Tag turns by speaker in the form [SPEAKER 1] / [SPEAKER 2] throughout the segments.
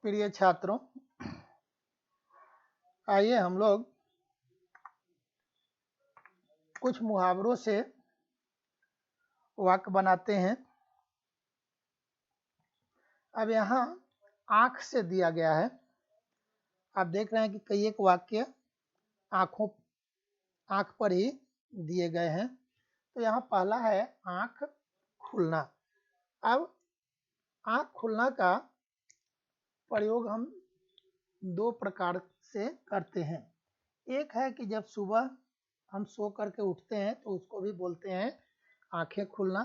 [SPEAKER 1] प्रिय छात्रों, आइए हम लोग कुछ मुहावरों से वाक्य बनाते हैं। अब यहाँ आँख से दिया गया है। आप देख रहे हैं कि कई एक वाक्य आँख पर ही दिए गए हैं। तो यहाँ पहला है आँख खुलना। अब आँख खुलना का प्रयोग हम दो प्रकार से करते हैं। एक है कि जब सुबह हम सो करके उठते हैं तो उसको भी बोलते हैं आंखें खुलना,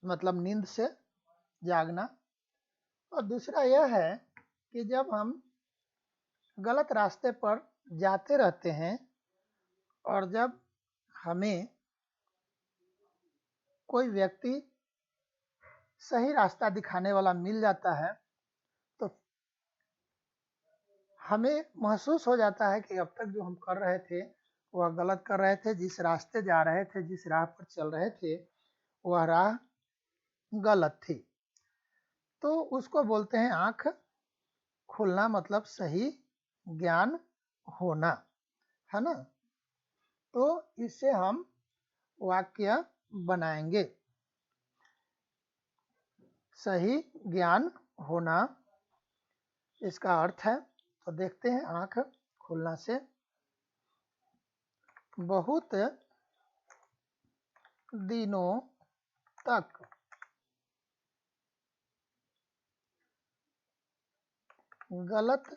[SPEAKER 1] मतलब नींद से जागना। और दूसरा यह है कि जब हम गलत रास्ते पर जाते रहते हैं और जब हमें कोई व्यक्ति सही रास्ता दिखाने वाला मिल जाता है तो हमें महसूस हो जाता है कि अब तक जो हम कर रहे थे वह गलत कर रहे थे, जिस रास्ते जा रहे थे, जिस राह पर चल रहे थे वह राह गलत थी। तो उसको बोलते हैं आँख खुलना, मतलब सही ज्ञान होना, है ना। तो इससे हम वाक्य बनाएंगे। सही ज्ञान होना इसका अर्थ है। तो देखते हैं आँख खुलना से बहुत दिनों तक गलत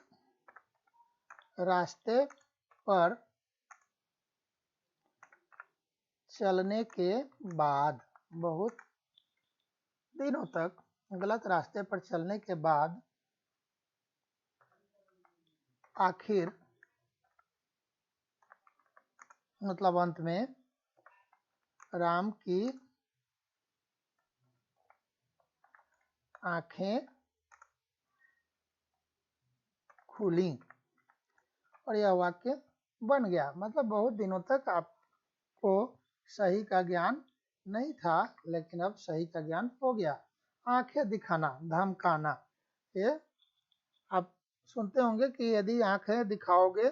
[SPEAKER 1] रास्ते पर चलने के बाद, बहुत दिनों तक गलत रास्ते पर चलने के बाद आखिर, मतलब अंत में राम की आंखें खुली और यह वाक्य बन गया। मतलब बहुत दिनों तक आपको सही का ज्ञान नहीं था, लेकिन अब सही का ज्ञान हो गया। आंखें दिखाना, धमकाना, ये आप सुनते होंगे कि यदि आंखें दिखाओगे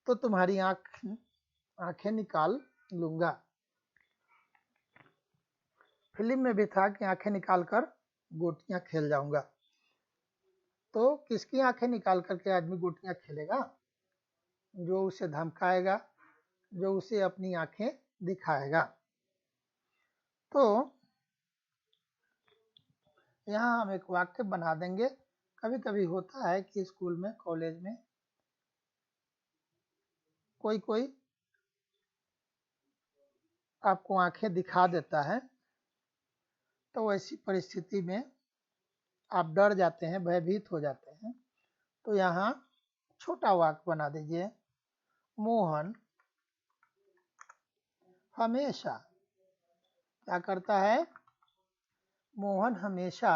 [SPEAKER 1] तो तुम्हारी आंखें निकाल लूंगा। फिल्म में भी था कि आंखें निकालकर गोटियां खेल जाऊंगा। तो किसकी आंखें निकाल करके आदमी गोटियां खेलेगा? जो उसे धमकाएगा, जो उसे अपनी आंखें दिखाएगा। तो यहाँ हम एक वाक्य बना देंगे। कभी कभी होता है कि स्कूल में, कॉलेज में कोई आपको आंखें दिखा देता है, तो ऐसी परिस्थिति में आप डर जाते हैं, भयभीत हो जाते हैं। तो यहाँ छोटा वाक्य बना दीजिए, मोहन हमेशा क्या करता है? मोहन हमेशा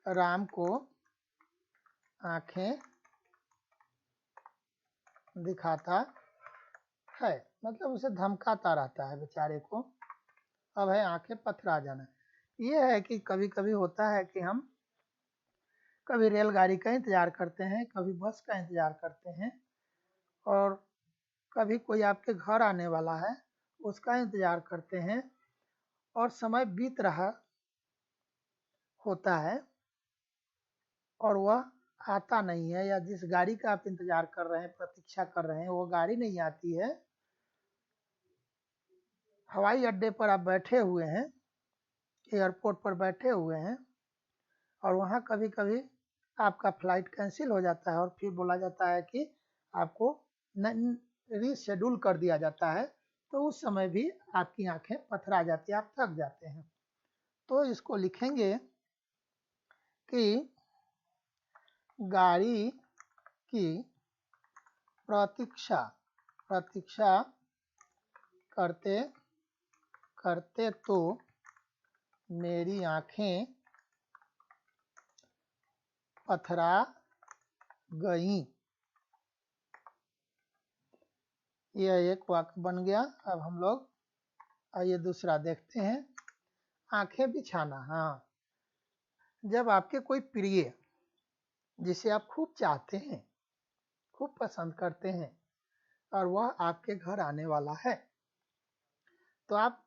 [SPEAKER 1] राम को आंखें दिखाता है, मतलब उसे धमकाता रहता है बेचारे को। अब है आंखें पथरा जाना। यह है कि कभी कभी होता है कि हम कभी रेलगाड़ी का इंतजार करते हैं, कभी बस का इंतजार करते हैं, और कभी कोई आपके घर आने वाला है उसका इंतजार करते हैं और समय बीत रहा होता है और वह आता नहीं है, या जिस गाड़ी का आप इंतजार कर रहे हैं, प्रतीक्षा कर रहे हैं, वो गाड़ी नहीं आती है। हवाई अड्डे पर आप बैठे हुए हैं, एयरपोर्ट पर बैठे हुए हैं, और वहाँ कभी कभी आपका फ्लाइट कैंसिल हो जाता है और फिर बोला जाता है कि आपको रीशेड्यूल कर दिया जाता है। तो उस समय भी आपकी आंखें पथरा जाती है, आप थक जाते हैं। तो इसको लिखेंगे कि गाड़ी की प्रतीक्षा करते करते तो मेरी आंखें पथरा गईं। यह एक वाक्य बन गया। अब हम लोग आइए दूसरा देखते हैं। आंखें बिछाना, हाँ, जब आपके कोई प्रिय जिसे आप खूब चाहते हैं, खूब पसंद करते हैं और वह आपके घर आने वाला है, तो आप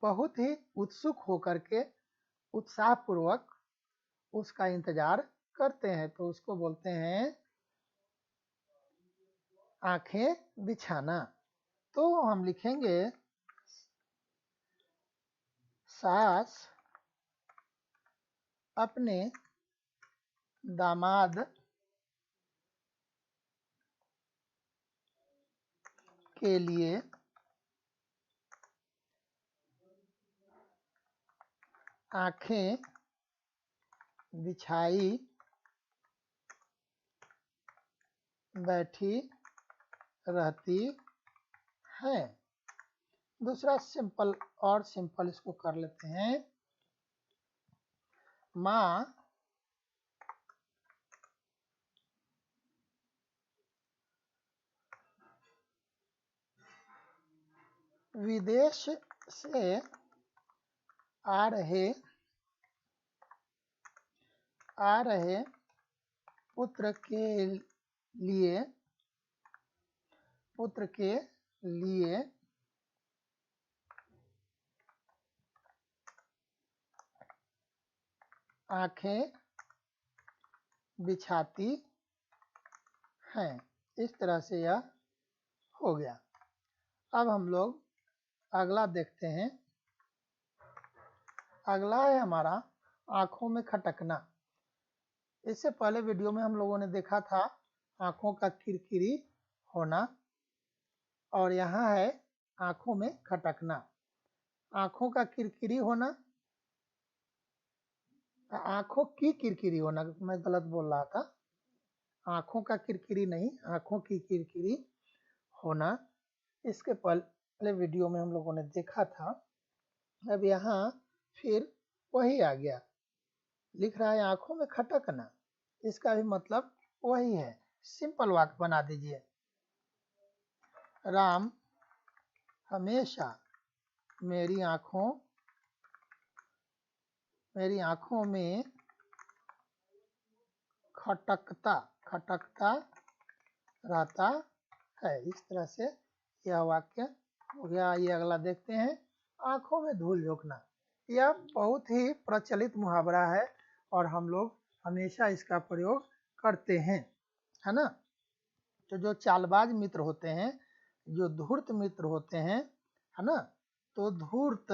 [SPEAKER 1] बहुत ही उत्सुक होकर के उत्साहपूर्वक उसका इंतजार करते हैं, तो उसको बोलते हैं आंखें बिछाना। तो हम लिखेंगे सास अपने दामाद के लिए आंखें बिछाई बैठी रहती है। दूसरा सिंपल और सिंपल इसको कर लेते हैं, माँ विदेश से आ रहे पुत्र के लिए आंखें बिछाती हैं। इस तरह से यह हो गया। अब हम लोग अगला देखते हैं। अगला है हमारा आंखों में खटकना। इससे पहले वीडियो में हम लोगों ने देखा था आंखों का किरकिरी होना, और यहाँ है आंखों में खटकना। आंखों का किरकिरी होना, आंखों की किरकिरी होना, मैं गलत बोल रहा था, आंखों का किरकिरी नहीं, आंखों की किरकिरी होना। इसके पहले वीडियो में हम लोगों ने देखा था। अब यहाँ फिर वही आ गया, लिख रहा है आंखों में खटकना, इसका भी मतलब वही है। सिंपल वाक्य बना दीजिए, राम हमेशा मेरी आंखों में खटकता रहता है। इस तरह से यह वाक्य हो गया। ये अगला देखते हैं, आंखों में धूल झोंकना। यह बहुत ही प्रचलित मुहावरा है और हम लोग हमेशा इसका प्रयोग करते हैं, है ना। तो जो चालबाज मित्र होते हैं, जो धूर्त मित्र होते हैं, है ना, तो धूर्त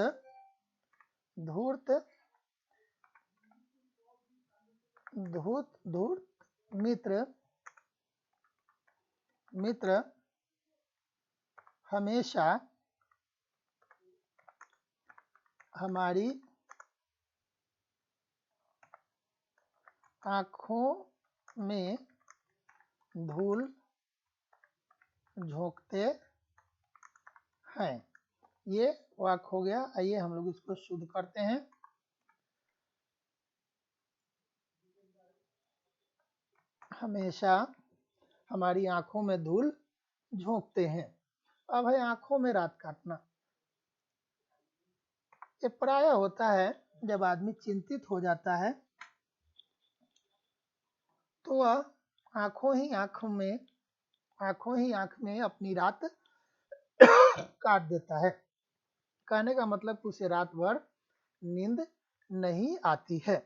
[SPEAKER 1] मित्र हमेशा हमारी आंखों में धूल झोंकते हैं। ये वाक्य हो गया। आइए हम लोग इसको शुद्ध करते हैं। हमेशा हमारी आंखों में धूल झोंकते हैं। अब है आंखों में रात काटना। ये प्रायः होता है जब आदमी चिंतित हो जाता है तो वह आंखों ही आंख में अपनी रात काट देता है। कहने का मतलब कि उसे रात भर नींद नहीं आती है।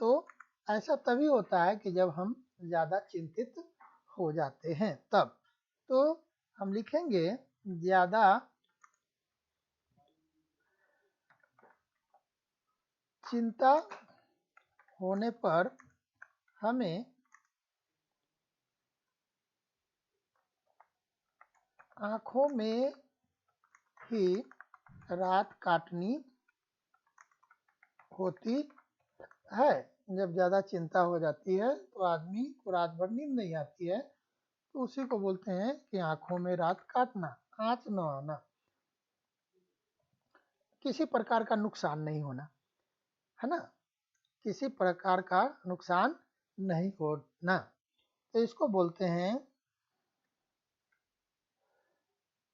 [SPEAKER 1] तो ऐसा तभी होता है कि जब हम ज्यादा चिंतित हो जाते हैं तब। तो हम लिखेंगे ज्यादा चिंता होने पर हमें आंखों में ही रात काटनी होती है। जब ज़्यादा चिंता हो जाती है तो आदमी को रात भर नींद नहीं आती है, तो उसी को बोलते हैं कि आंखों में रात काटना, आँच न आना, किसी प्रकार का नुकसान नहीं होना, है ना, किसी प्रकार का नुकसान नहीं होना। तो इसको बोलते हैं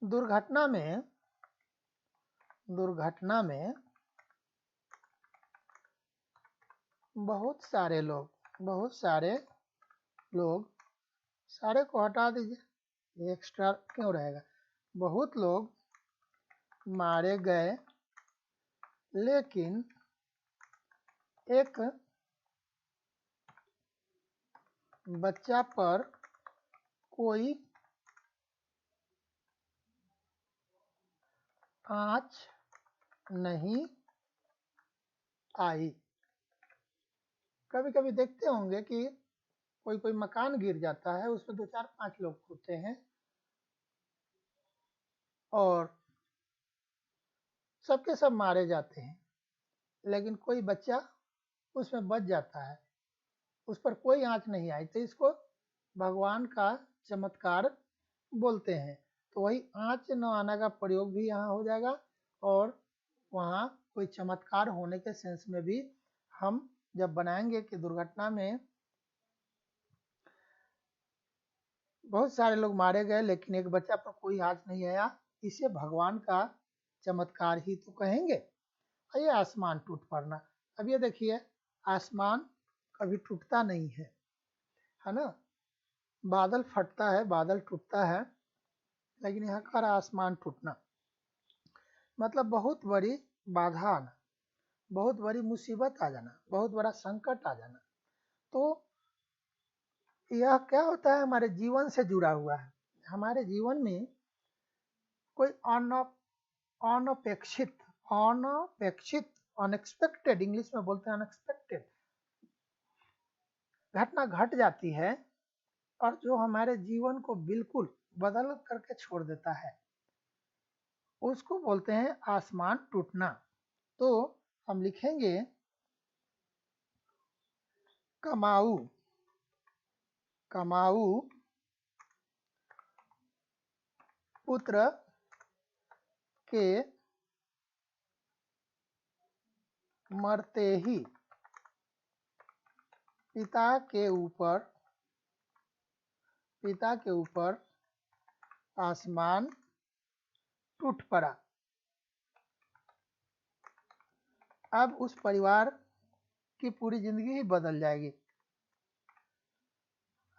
[SPEAKER 1] दुर्घटना में बहुत सारे लोग, सारे को हटा दीजिए, ये एक्स्ट्रा क्यों रहेगा। बहुत लोग मारे गए, लेकिन एक बच्चा पर कोई आंच नहीं आई। कभी कभी देखते होंगे कि कोई मकान गिर जाता है, उसमें 2 4 5 लोग होते हैं और सबके सब मारे जाते हैं, लेकिन कोई बच्चा उसमें बच जाता है, उस पर कोई आंच नहीं आई, तो इसको भगवान का चमत्कार बोलते हैं। तो वही आंच न आना का प्रयोग भी यहाँ हो जाएगा और वहाँ कोई चमत्कार होने के सेंस में भी हम जब बनाएंगे कि दुर्घटना में बहुत सारे लोग मारे गए लेकिन एक बच्चा पर कोई आंच नहीं आया, इसे भगवान का चमत्कार ही तो कहेंगे। ये आसमान टूट पड़ना, अब ये देखिए आसमान कभी टूटता नहीं है ना, बादल फटता है, बादल टूटता है, लेकिन यहाँ कर आसमान टूटना मतलब बहुत बड़ी बाधा आना, बहुत बड़ी मुसीबत आ जाना, बहुत बड़ा संकट आ जाना। तो यह क्या होता है, हमारे जीवन से जुड़ा हुआ है। हमारे जीवन में कोई अनपेक्षित अनएक्सपेक्टेड, इंग्लिश में बोलते हैं अनएक्सपेक्टेड घटना घट जाती है और जो हमारे जीवन को बिल्कुल बदल करके छोड़ देता है, उसको बोलते हैं आसमान टूटना। तो हम लिखेंगे कमाऊ, कमाऊ पुत्र के मरते ही पिता के ऊपर आसमान टूट पड़ा। अब उस परिवार की पूरी जिंदगी ही बदल जाएगी।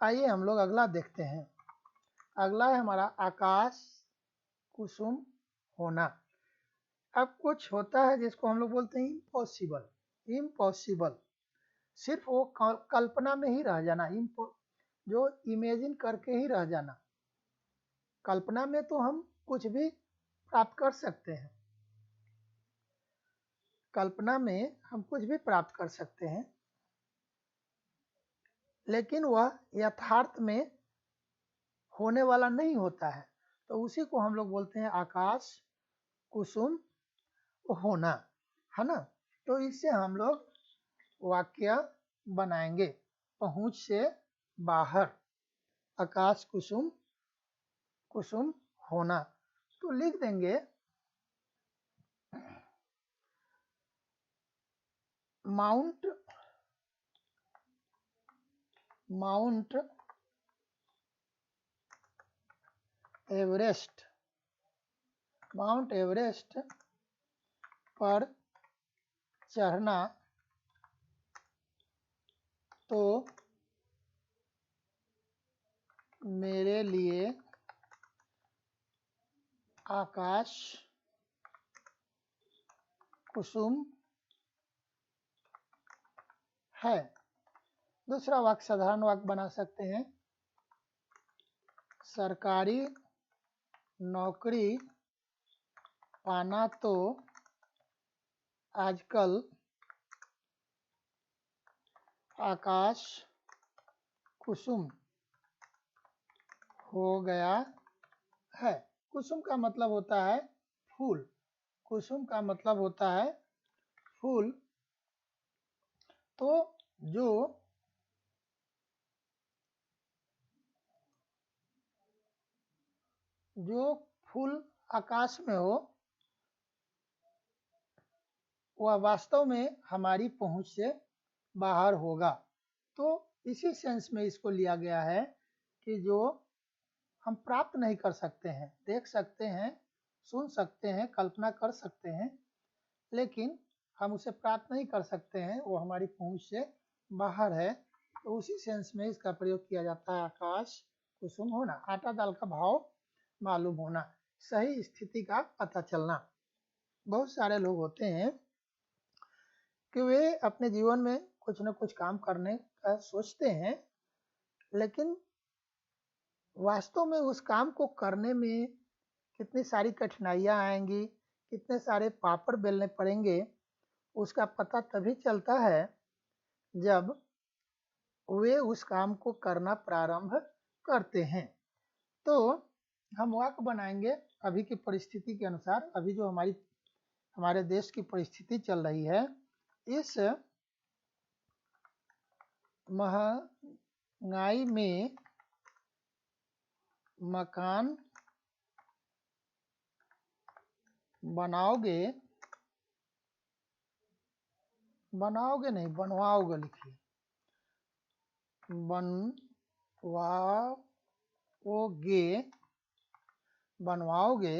[SPEAKER 1] आइए हम लोग अगला देखते हैं। अगला है हमारा आकाश कुसुम होना। अब कुछ होता है जिसको हम लोग बोलते हैं इम्पॉसिबल, इम्पॉसिबल, सिर्फ वो कल्पना में ही रह जाना, जो इमेजिन करके ही रह जाना। कल्पना में तो हम कुछ भी प्राप्त कर सकते हैं, कल्पना में हम कुछ भी प्राप्त कर सकते हैं, लेकिन वह यथार्थ में होने वाला नहीं होता है। तो उसी को हम लोग बोलते हैं आकाश कुसुम होना, है ना। तो इससे हम लोग वाक्य बनाएंगे, पहुंच से बाहर, आकाश कुसुम, कुसुम होना। तो लिख देंगे माउंट एवरेस्ट, माउंट एवरेस्ट पर चढ़ना तो मेरे लिए आकाश कुसुम है। दूसरा वाक्य साधारण वाक्य बना सकते हैं, सरकारी नौकरी पाना तो आजकल आकाश कुसुम हो गया है। कुसुम का मतलब होता है फूल, कुसुम का मतलब होता है फूल। तो जो फूल आकाश में हो वह वास्तव में हमारी पहुंच से बाहर होगा। तो इसी सेंस में इसको लिया गया है कि जो हम प्राप्त नहीं कर सकते हैं, देख सकते हैं, सुन सकते हैं, कल्पना कर सकते हैं, लेकिन हम उसे प्राप्त नहीं कर सकते हैं, वो हमारी पहुंच से बाहर है, तो उसी सेंस में इसका प्रयोग किया जाता है। आकाश कुसुम होना, आटा दाल का भाव मालूम होना, सही स्थिति का पता चलना। बहुत सारे लोग होते हैं कि वे अपने जीवन में कुछ न कुछ काम करने का सोचते हैं, लेकिन वास्तव में उस काम को करने में कितनी सारी कठिनाइयां आएंगी, कितने सारे पापड़ बेलने पड़ेंगे, उसका पता तभी चलता है जब वे उस काम को करना प्रारंभ करते हैं। तो हम वाक्य बनाएंगे अभी की परिस्थिति के अनुसार। अभी जो हमारे देश की परिस्थिति चल रही है, इस महंगाई में मकान बनाओगे नहीं, बनवाओगे लिखिए, बनवाओगे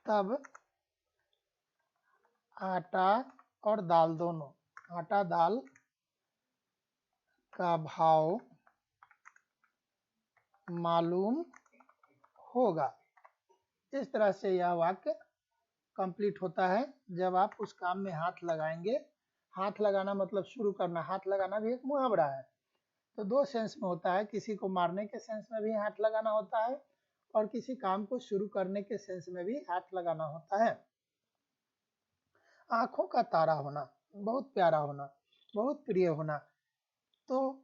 [SPEAKER 1] तब आटा और दाल दोनों, आटा दाल का भाव मालूम होगा। इस तरह से यह वाक्य कंप्लीट होता है। जब आप उस काम में हाथ लगाएंगे, हाथ लगाना मतलब शुरू करना, हाथ लगाना भी एक मुहावरा है, तो दो सेंस में होता है, किसी को मारने के सेंस में भी हाथ लगाना होता है और किसी काम को शुरू करने के सेंस में भी हाथ लगाना होता है। आंखों का तारा होना, बहुत प्यारा होना, बहुत प्रिय होना, तो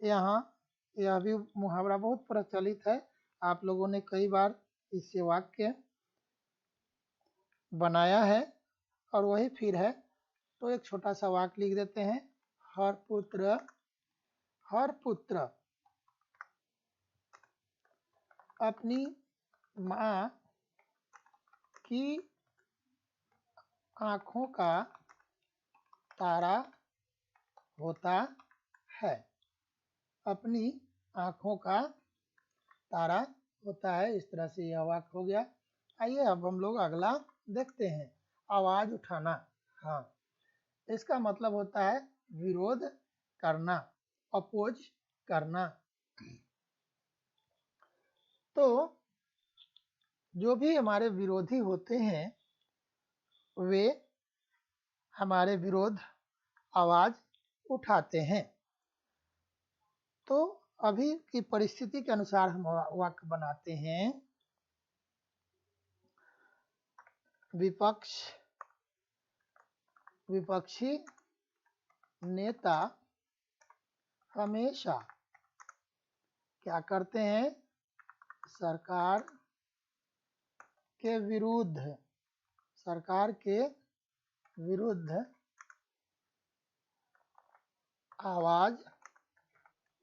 [SPEAKER 1] यहाँ यह भी मुहावरा बहुत प्रचलित है। आप लोगों ने कई बार इससे वाक्य बनाया है और वही फिर है। तो एक छोटा सा वाक्य लिख देते हैं। हर पुत्र अपनी माँ की आंखों का तारा होता है, अपनी आंखों का तारा होता है। इस तरह से यह वाक्य हो गया। आइए अब हम लोग अगला देखते हैं। आवाज उठाना, हाँ, इसका मतलब होता है विरोध करना, अपोज करना। तो जो भी हमारे विरोधी होते हैं वे हमारे विरोध आवाज उठाते हैं। तो अभी की परिस्थिति के अनुसार हम वाक्य बनाते हैं। विपक्षी नेता हमेशा क्या करते हैं? सरकार के विरुद्ध आवाज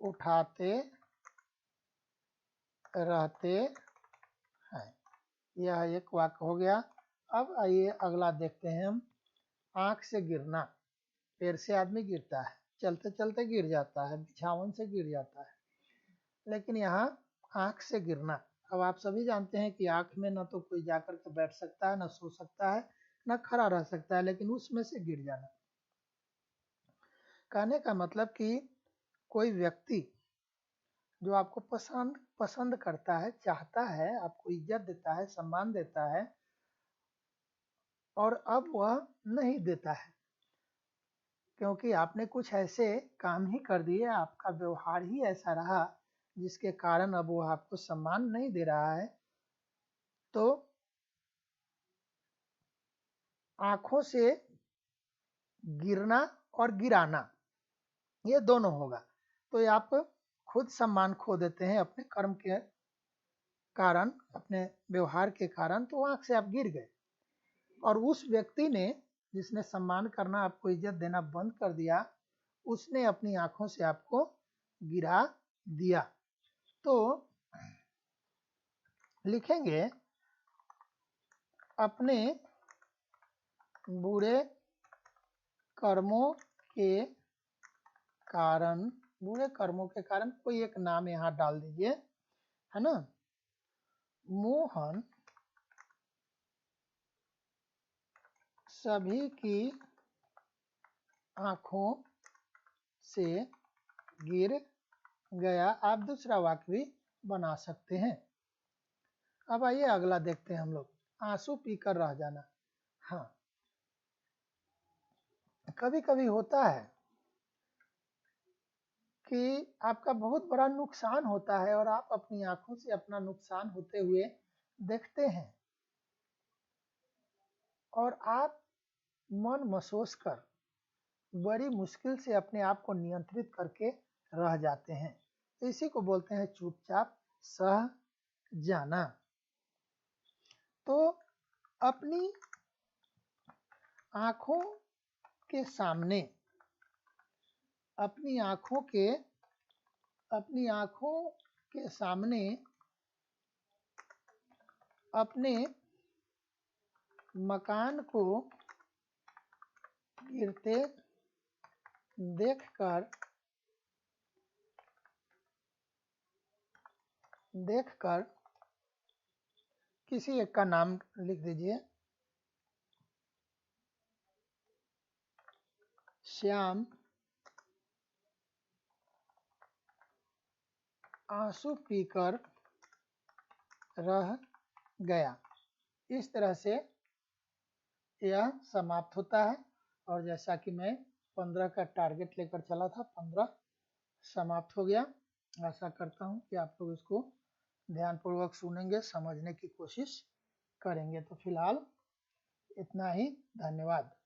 [SPEAKER 1] उठाते रहते हैं। यह एक वाक्य हो गया। अब आइए अगला देखते हैं हम। आंख से गिरना, पैर से आदमी गिरता है, चलते चलते गिर जाता है, बिछावन से गिर जाता है, लेकिन यहाँ आंख से गिरना। अब आप सभी जानते हैं कि आंख में न तो कोई जाकर के बैठ सकता है, न सो सकता है, न खड़ा रह सकता है, लेकिन उसमें से गिर जाना। कहने का मतलब कि कोई व्यक्ति जो आपको पसंद करता है, चाहता है, आपको इज्जत देता है, सम्मान देता है, और अब वह नहीं देता है क्योंकि आपने कुछ ऐसे काम ही कर दिए, आपका व्यवहार ही ऐसा रहा जिसके कारण अब वो आपको सम्मान नहीं दे रहा है। तो आंखों से गिरना और गिराना, ये दोनों होगा। तो आप खुद सम्मान खो देते हैं अपने कर्म के कारण, अपने व्यवहार के कारण, तो आंख से आप गिर गए। और उस व्यक्ति ने, जिसने सम्मान करना, आपको इज्जत देना बंद कर दिया, उसने अपनी आंखों से आपको गिरा दिया। तो लिखेंगे अपने बुरे कर्मों के कारण, कोई एक नाम यहाँ डाल दीजिए, है ना। मोहन सभी की आंखों से गिर गया। आप दूसरा वाक्य भी बना सकते हैं। अब आइए अगला देखते हैं हम लोग, आंसू पीकर रह जाना। हाँ, कभी कभी होता है कि आपका बहुत बड़ा नुकसान होता है और आप अपनी आंखों से अपना नुकसान होते हुए देखते हैं और आप मन मसोस कर बड़ी मुश्किल से अपने आप को नियंत्रित करके रह जाते हैं। इसी को बोलते हैं चुपचाप सह जाना। तो अपनी आंखों के सामने, अपनी आंखों के सामने अपने मकान को गिरते देखकर किसी एक का नाम लिख दीजिए। श्याम आंसू पीकर रह गया। इस तरह से यह समाप्त होता है और जैसा कि मैं 15 का टारगेट लेकर चला था, 15 समाप्त हो गया। आशा करता हूं कि आप लोग इसको ध्यानपूर्वक सुनेंगे, समझने की कोशिश करेंगे। तो फिलहाल इतना ही, धन्यवाद।